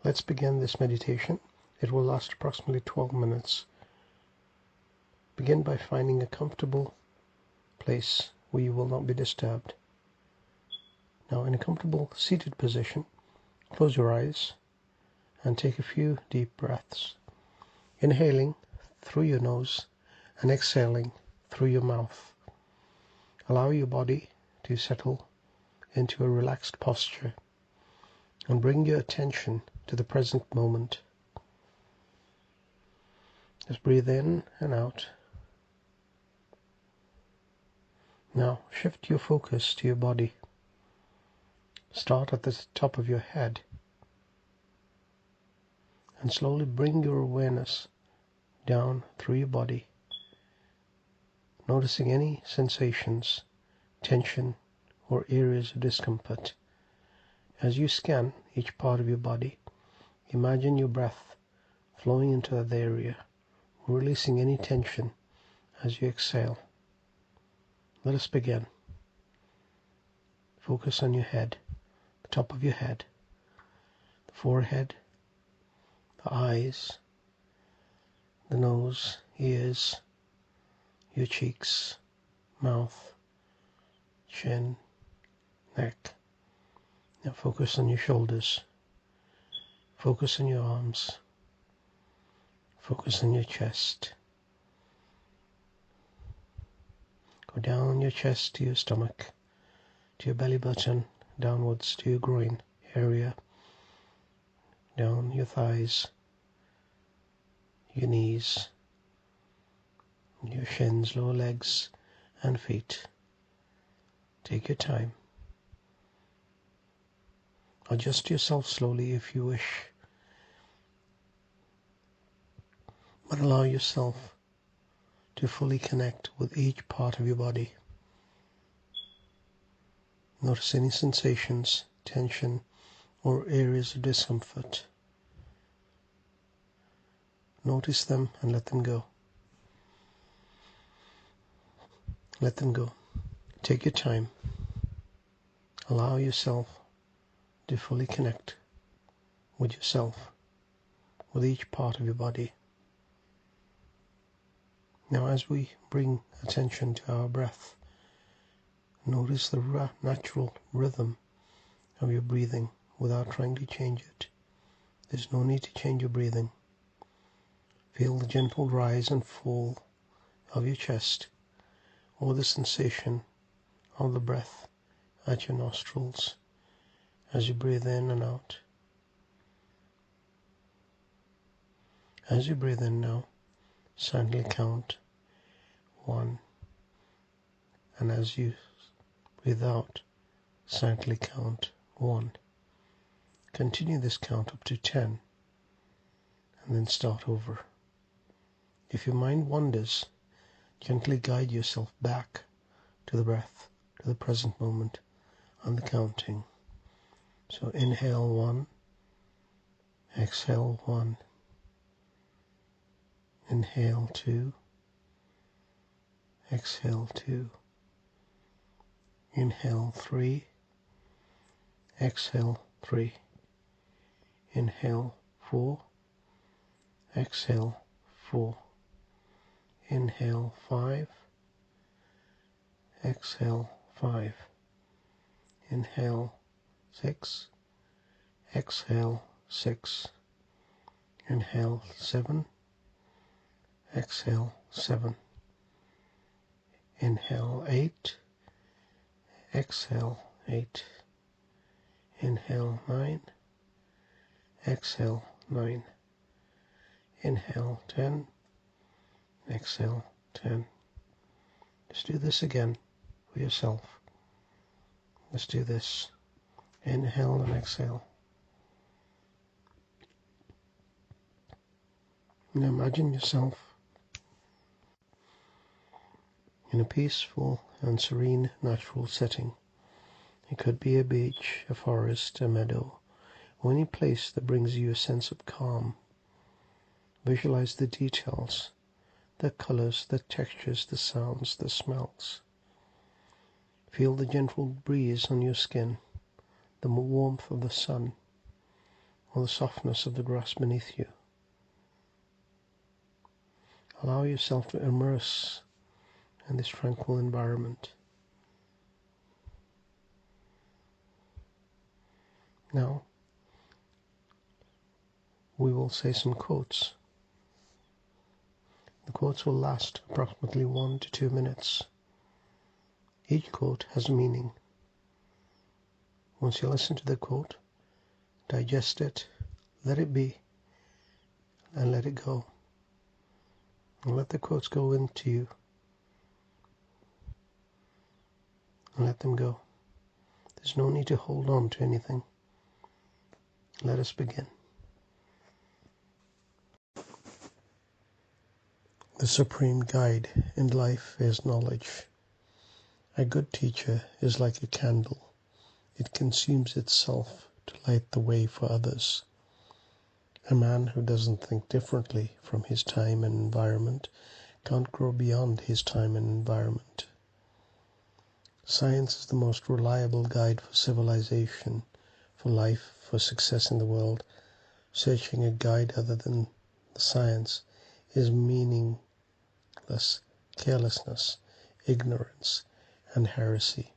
Let's begin this meditation. It will last approximately 12 minutes. Begin by finding a comfortable place where you will not be disturbed. Now, in a comfortable seated position, close your eyes and take a few deep breaths, inhaling through your nose and exhaling through your mouth. Allow your body to settle into a relaxed posture and bring your attention to the present moment. Just breathe in and out. Now shift your focus to your body. Start at the top of your head and slowly bring your awareness down through your body, noticing any sensations, tension, or areas of discomfort. As you scan each part of your body, imagine your breath flowing into that area, releasing any tension as you exhale. Let us begin. Focus on your head, the top of your head, the forehead, the eyes, the nose, ears, your cheeks, mouth, chin, neck. Now focus on your shoulders. Focus on your arms. Focus on your chest. Go down your chest to your stomach, to your belly button, downwards to your groin area, down your thighs, your knees, your shins, lower legs and feet. Take your time. Adjust yourself slowly if you wish, but allow yourself to fully connect with each part of your body. Notice any sensations, tension, or areas of discomfort. Notice them and let them go. Let them go. Take your time. Allow yourself to fully connect with yourself, with each part of your body. Now, as we bring attention to our breath, notice the natural rhythm of your breathing without trying to change it. There's no need to change your breathing. Feel the gentle rise and fall of your chest, or the sensation of the breath at your nostrils as you breathe in and out. As you breathe in now, silently count 1, and as you breathe out, silently count 1. Continue this count up to 10, and then start over. If your mind wanders, gently guide yourself back to the breath, to the present moment, and the counting. So inhale 1, exhale 1, inhale 2, exhale 2, inhale 3, exhale 3, inhale 4, exhale 4, inhale 5, exhale 5, inhale 6, exhale 6, inhale 7, exhale 7, inhale 8, exhale 8, inhale 9, exhale 9, inhale 10, exhale 10. Just do this again for yourself. Let's do this. Inhale and exhale. Now imagine yourself in a peaceful and serene natural setting. It could be a beach, a forest, a meadow, or any place that brings you a sense of calm. Visualize the details, the colors, the textures, the sounds, the smells. Feel the gentle breeze on your skin, the warmth of the sun, or the softness of the grass beneath you. Allow yourself to immerse in this tranquil environment. Now, we will say some quotes. The quotes will last approximately 1 to 2 minutes. Each quote has a meaning. Once you listen to the quote, digest it, let it be, and let it go. And let the quotes go into you, and let them go. There's no need to hold on to anything. Let us begin. The supreme guide in life is knowledge. A good teacher is like a candle. It consumes itself to light the way for others. A man who doesn't think differently from his time and environment can't grow beyond his time and environment. Science is the most reliable guide for civilization, for life, for success in the world. Searching a guide other than the science is meaningless carelessness, ignorance, and heresy.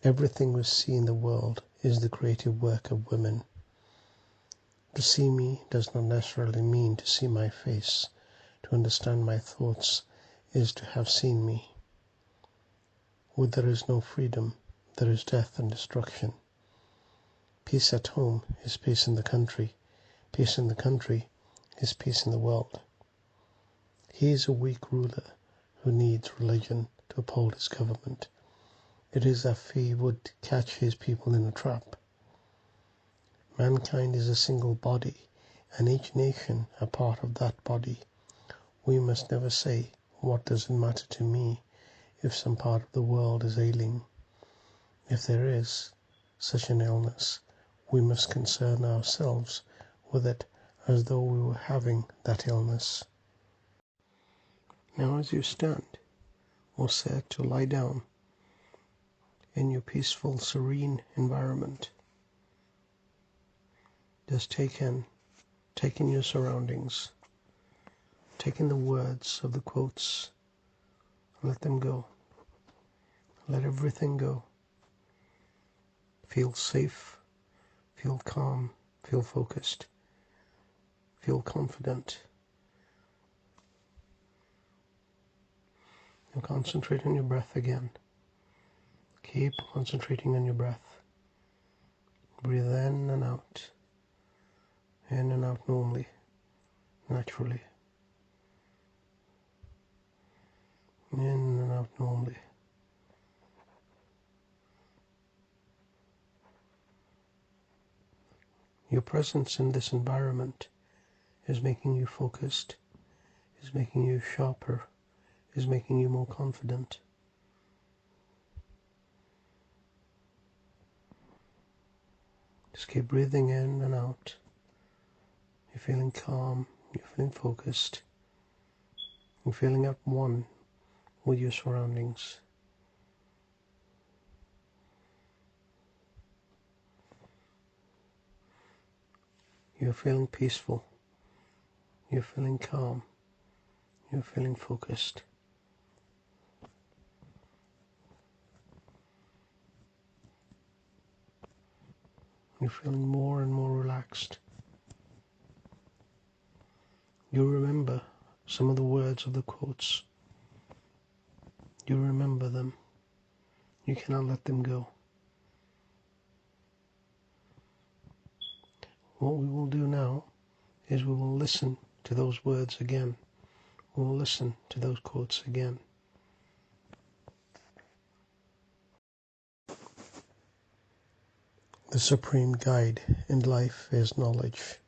Everything we see in the world is the creative work of women. To see me does not necessarily mean to see my face. To understand my thoughts is to have seen me. Where there is no freedom, there is death and destruction. Peace at home is peace in the country. Peace in the country is peace in the world. He is a weak ruler who needs religion to uphold his government. It is as if he would catch his people in a trap. Mankind is a single body, and each nation a part of that body. We must never say, "What does it matter to me?" if some part of the world is ailing. If there is such an illness, we must concern ourselves with it as though we were having that illness. Now as you stand or sit or lie down in your peaceful, serene environment, just take in your surroundings, take in the words of the quotes, let them go. Let everything go. Feel safe, feel calm, feel focused, feel confident. And concentrate on your breath again. Keep concentrating on your breath. Breathe in and out normally, naturally. In and out normally. Your presence in this environment is making you focused, is making you sharper, is making you more confident. Just keep breathing in and out. You're feeling calm, you're feeling focused, you're feeling at one with your surroundings. You're feeling peaceful, you're feeling calm, you're feeling focused. You're feeling more and more relaxed. You remember some of the words of the quotes. You remember them. You cannot let them go. What we will do now is we will listen to those words again. We will listen to those quotes again. The supreme guide in life is knowledge.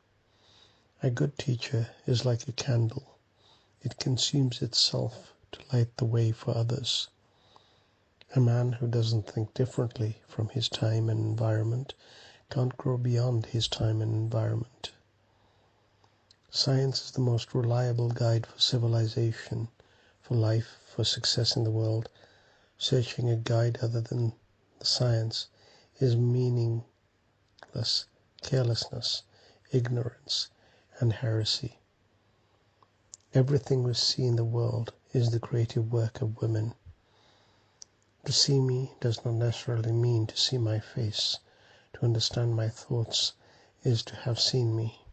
A good teacher is like a candle. It consumes itself to light the way for others. A man who doesn't think differently from his time and environment can't grow beyond his time and environment. Science is the most reliable guide for civilization, for life, for success in the world. Searching a guide other than the science is meaningless carelessness, ignorance, and heresy. Everything we see in the world is the creative work of women. To see me does not necessarily mean to see my face. To understand my thoughts is to have seen me.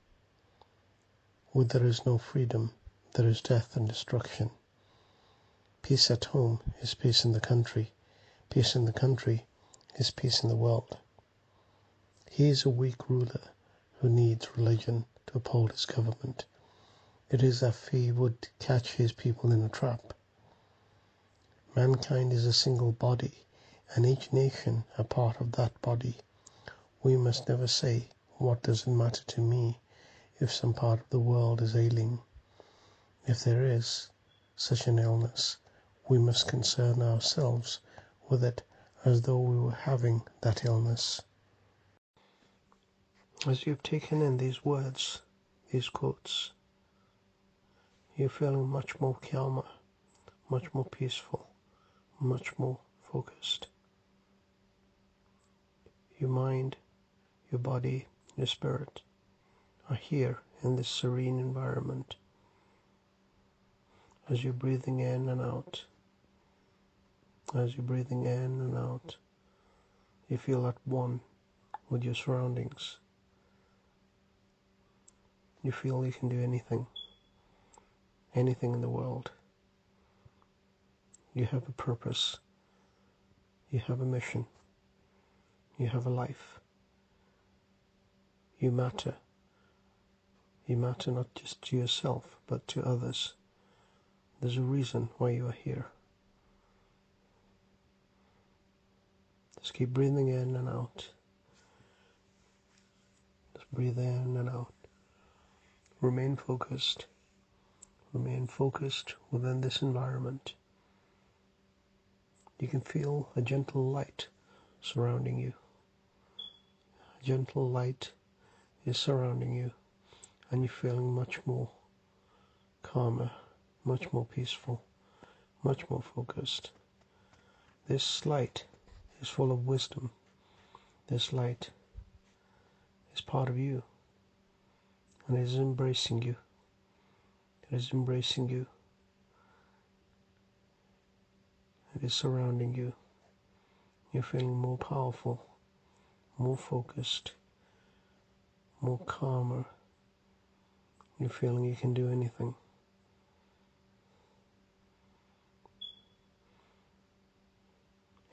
Where there is no freedom, there is death and destruction. Peace at home is peace in the country. Peace in the country is peace in the world. He is a weak ruler who needs religion to uphold his government. It is as if he would catch his people in a trap. Mankind is a single body, and each nation a part of that body. We must never say, "What does it matter to me?" if some part of the world is ailing. If there is such an illness, we must concern ourselves with it as though we were having that illness. As you have taken in these words, these quotes, you're feeling much more calmer, much more peaceful, much more focused. Your mind, your body, your spirit are here in this serene environment. As you're breathing in and out, as you're breathing in and out, you feel at one with your surroundings. You feel you can do anything in the world. You have a purpose. You have a mission. You have a life. You matter. You matter not just to yourself, but to others. There's a reason why you are here. Just keep breathing in and out. Just breathe in and out. Remain focused. Remain focused within this environment. You can feel a gentle light surrounding you. A gentle light is surrounding you, and you're feeling much more calmer, much more peaceful, much more focused. This light is full of wisdom. This light is part of you, and it is embracing you. It is embracing you. It is surrounding you. You're feeling more powerful, more focused, more calmer. You're feeling you can do anything.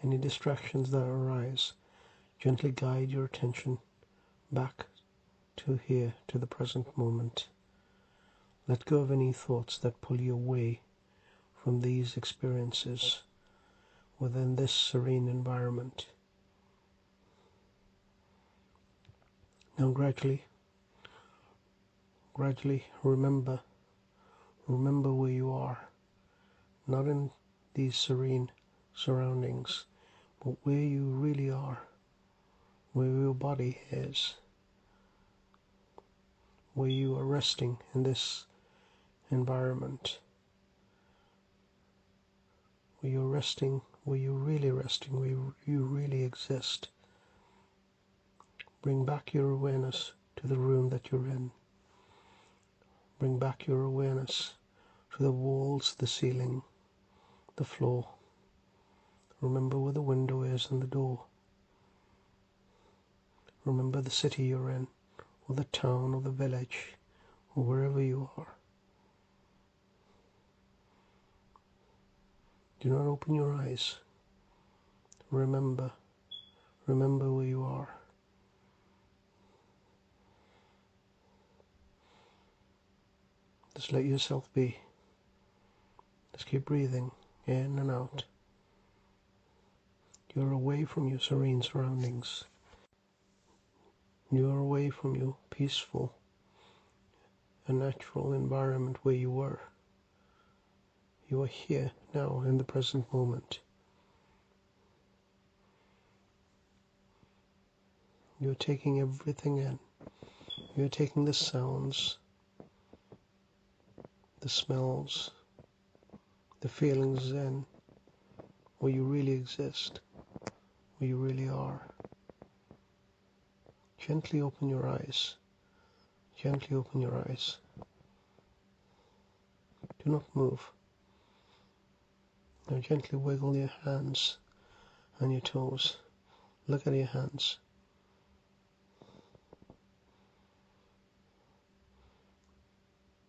Any distractions that arise, gently guide your attention back to here, to the present moment. Let go of any thoughts that pull you away from these experiences within this serene environment. Now gradually remember where you are, not in these serene surroundings, but where you really are, where your body is, where you are resting in this environment, where you're resting, where you're really resting, where you really exist. Bring back your awareness to the room that you're in. Bring back your awareness to the walls, the ceiling, the floor. Remember where the window is and the door. Remember the city you're in, or the town, or the village, or wherever you are. Do not open your eyes. Remember where you are. Just let yourself be. Just keep breathing in and out. You're away from your serene surroundings. You're away from your peaceful and natural environment where you were. You are here now in the present moment. You're taking everything in. You're taking the sounds, the smells, the feelings in, where you really exist, where you really are. Gently open your eyes. Gently open your eyes. Do not move. Now gently wiggle your hands and your toes. Look at your hands.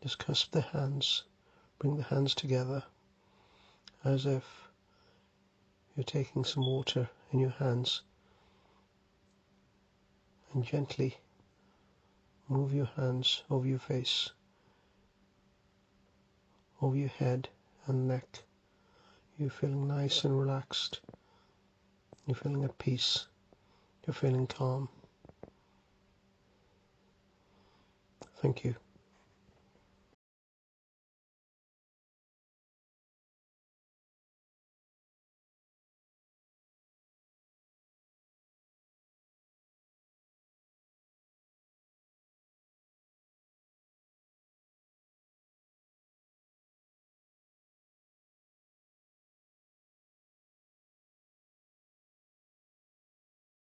Just cusp the hands. Bring the hands together as if you're taking some water in your hands, and gently move your hands over your face, over your head and neck. You're feeling nice and relaxed. You're feeling at peace. You're feeling calm. Thank you.